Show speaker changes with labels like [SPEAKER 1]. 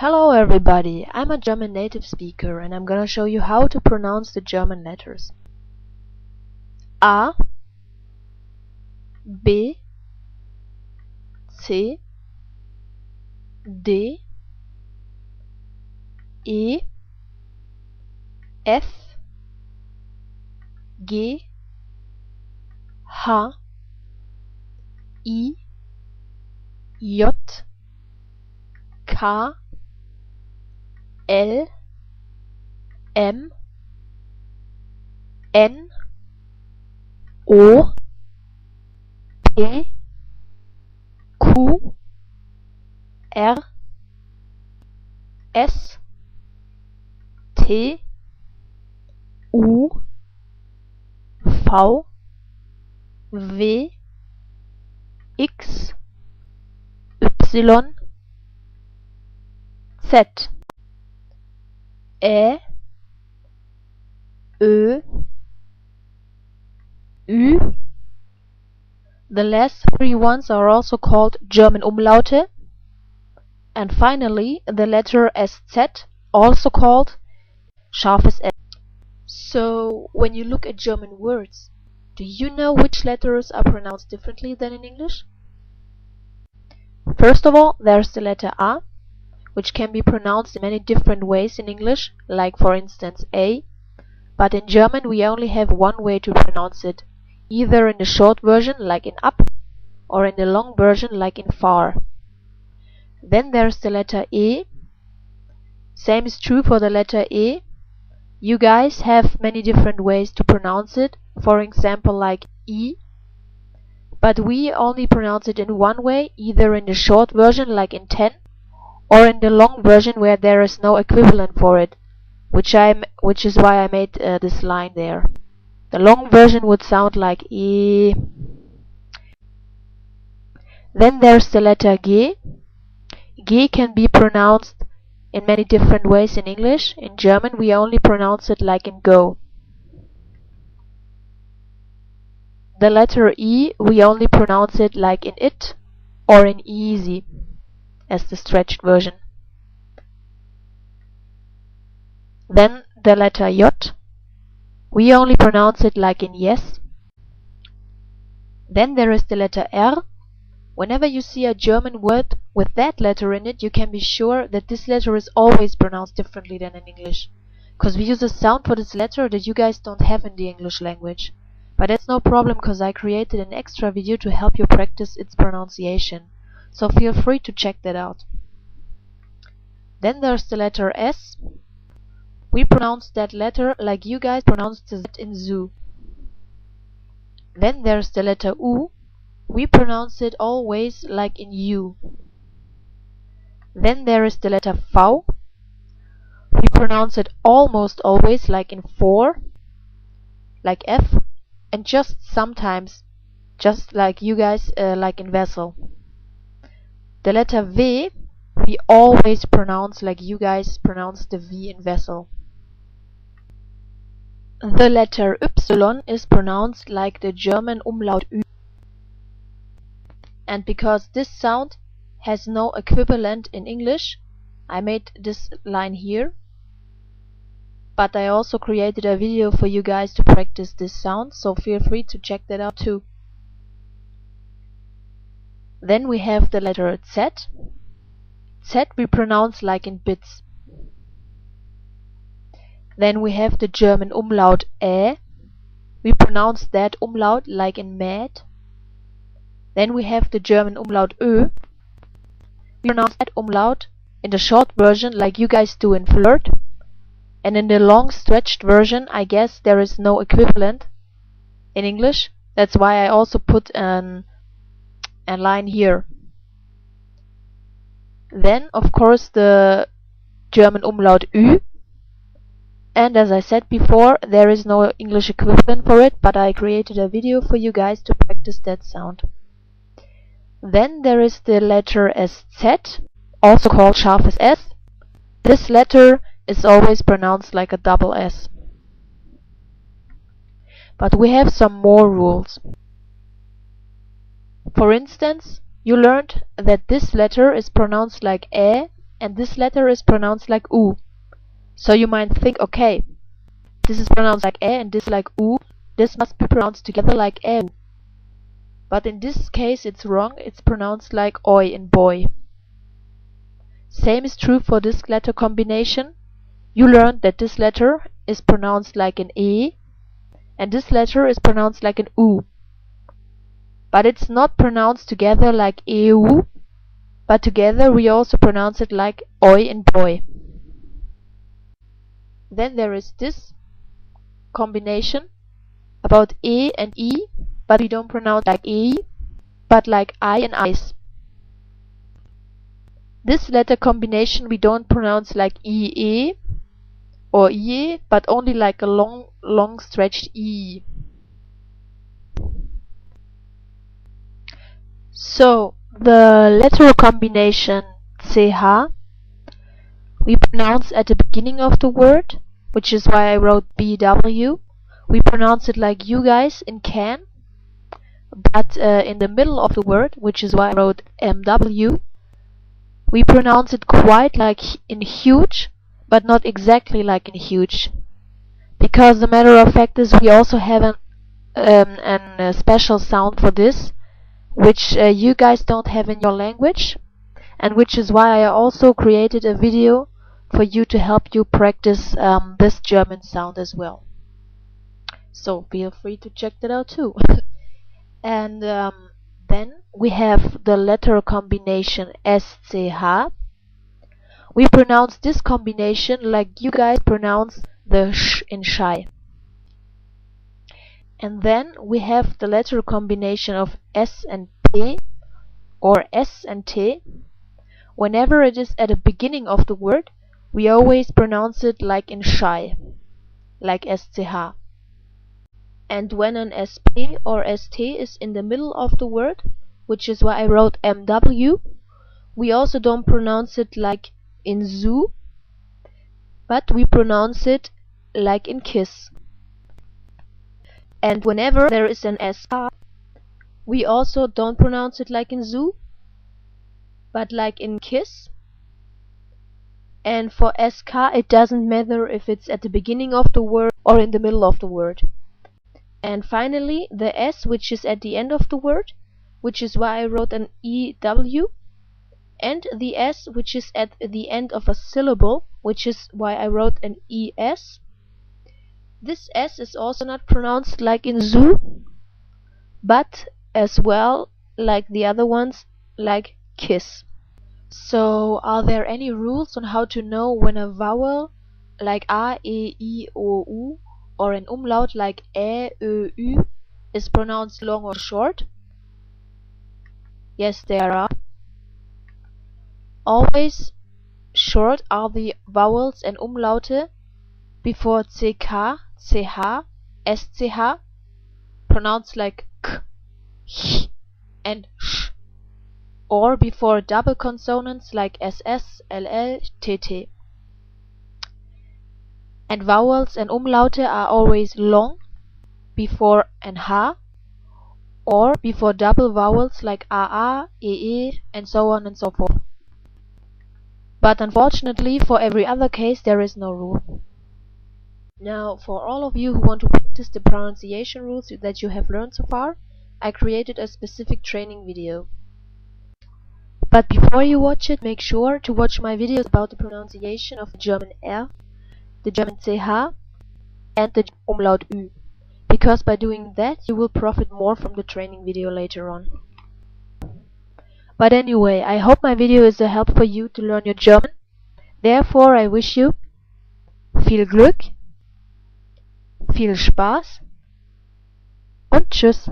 [SPEAKER 1] Hello everybody, I'm a German native speaker and I'm gonna show you how to pronounce the German letters. A, B, C, D, E, F, G, H, I, J, K, L, M, N, O, P, Q, R, S, T, U, V, W, X, Y, Z, Ä, Ö, Ü. The last three ones are also called German Umlaute. And finally, the letter SZ, also called scharfes S. So, when you look at German words, do you know which letters are pronounced differently than in English? First of all, there's the letter A, which can be pronounced in many different ways in English, like for instance A, but in German we only have one way to pronounce it, either in the short version like in up, or in the long version like in far. Then there's the letter E. Same is true for the letter E. You guys have many different ways to pronounce it, for example like E, but we only pronounce it in one way, either in the short version like in 10, or in the long version where there is no equivalent for it, which is why I made this line there. The long version would sound like E. Then there's the letter G. G can be pronounced in many different ways in English. In German we only pronounce it like in go. The letter E, we only pronounce it like in it or in easy as the stretched version. Then the letter J, we only pronounce it like in yes. Then there is the letter R. Whenever you see a German word with that letter in it, you can be sure that this letter is always pronounced differently than in English, because we use a sound for this letter that you guys don't have in the English language. But that's no problem, because I created an extra video to help you practice its pronunciation, so feel free to check that out. Then there's the letter S. We pronounce that letter like you guys pronounce the Z in zoo. Then there's the letter U. We pronounce it always like in you. Then there is the letter V. We pronounce it almost always like in for, like F, and just sometimes, just like you guys, like in vessel. The letter V, we always pronounce like you guys pronounce the V in vessel. The letter Y is pronounced like the German umlaut Ü. And because this sound has no equivalent in English, I made this line here. But I also created a video for you guys to practice this sound, so feel free to check that out too. Then we have the letter Z. Z we pronounce like in bits. Then we have the German umlaut Ä. We pronounce that umlaut like in mad. Then we have the German umlaut Ö. We pronounce that umlaut in the short version like you guys do in flirt. And in the long stretched version, I guess there is no equivalent in English. That's why I also put a line here. Then, of course, the German umlaut Ü. And as I said before, there is no English equivalent for it, but I created a video for you guys to practice that sound. Then there is the letter SZ, also called scharfes S. This letter is always pronounced like a double S. But we have some more rules. For instance, you learned that this letter is pronounced like Ä and this letter is pronounced like U. So you might think, okay, this is pronounced like E and this like U. This must be pronounced together like E. But in this case it's wrong, it's pronounced like Oi in boy. Same is true for this letter combination. You learned that this letter is pronounced like an E, and this letter is pronounced like an U. But it's not pronounced together like EU, but together we also pronounce it like Oi in boy. Then there is this combination about E and E, but we don't pronounce like E, but like I and ice. This letter combination we don't pronounce like IE or IE, but only like a long stretched E. So the letter combination CH we pronounce at the beginning of the word, which is why I wrote BW. We pronounce it like you guys in can, but in the middle of the word, which is why I wrote MW, we pronounce it quite like in huge, but not exactly like in huge. Because the matter of fact is we also have a special sound for this, which you guys don't have in your language, and which is why I also created a video for you to help you practice this German sound as well. So feel free to check that out too. And then we have the letter combination SCH. We pronounce this combination like you guys pronounce the sh in shy. And then we have the letter combination of S and T or S and T. Whenever it is at the beginning of the word, we always pronounce it like in shy, like SCH. And when an SP or ST is in the middle of the word, which is why I wrote MW, we also don't pronounce it like in zoo, but we pronounce it like in kiss. And whenever there is an SK, we also don't pronounce it like in zoo, but like in kiss. And for SK it doesn't matter if it's at the beginning of the word or in the middle of the word. And finally the S, which is at the end of the word, which is why I wrote an EW, and the S, which is at the end of a syllable, which is why I wrote an ES. This S is also not pronounced like in zoo, but as well like the other ones, like kiss. So are there any rules on how to know when a vowel like A, E, I, O, U or an umlaut like Ä, Ö, Ü is pronounced long or short? Yes, there are. Always short are the vowels and umlaute before CK, CH, SCH, pronounced like K, H and Sh, or before double consonants like SS, LL, TT. And vowels and umlaute are always long before an H, or before double vowels like AA, EE, and so on and so forth. But unfortunately, for every other case there is no rule. Now, for all of you who want to practice the pronunciation rules that you have learned so far, I created a specific training video. But before you watch it, make sure to watch my videos about the pronunciation of the German R, the German CH, and the umlaut Ü, because by doing that you will profit more from the training video later on. But anyway, I hope my video is a help for you to learn your German. Therefore, I wish you viel Glück, viel Spaß und tschüss.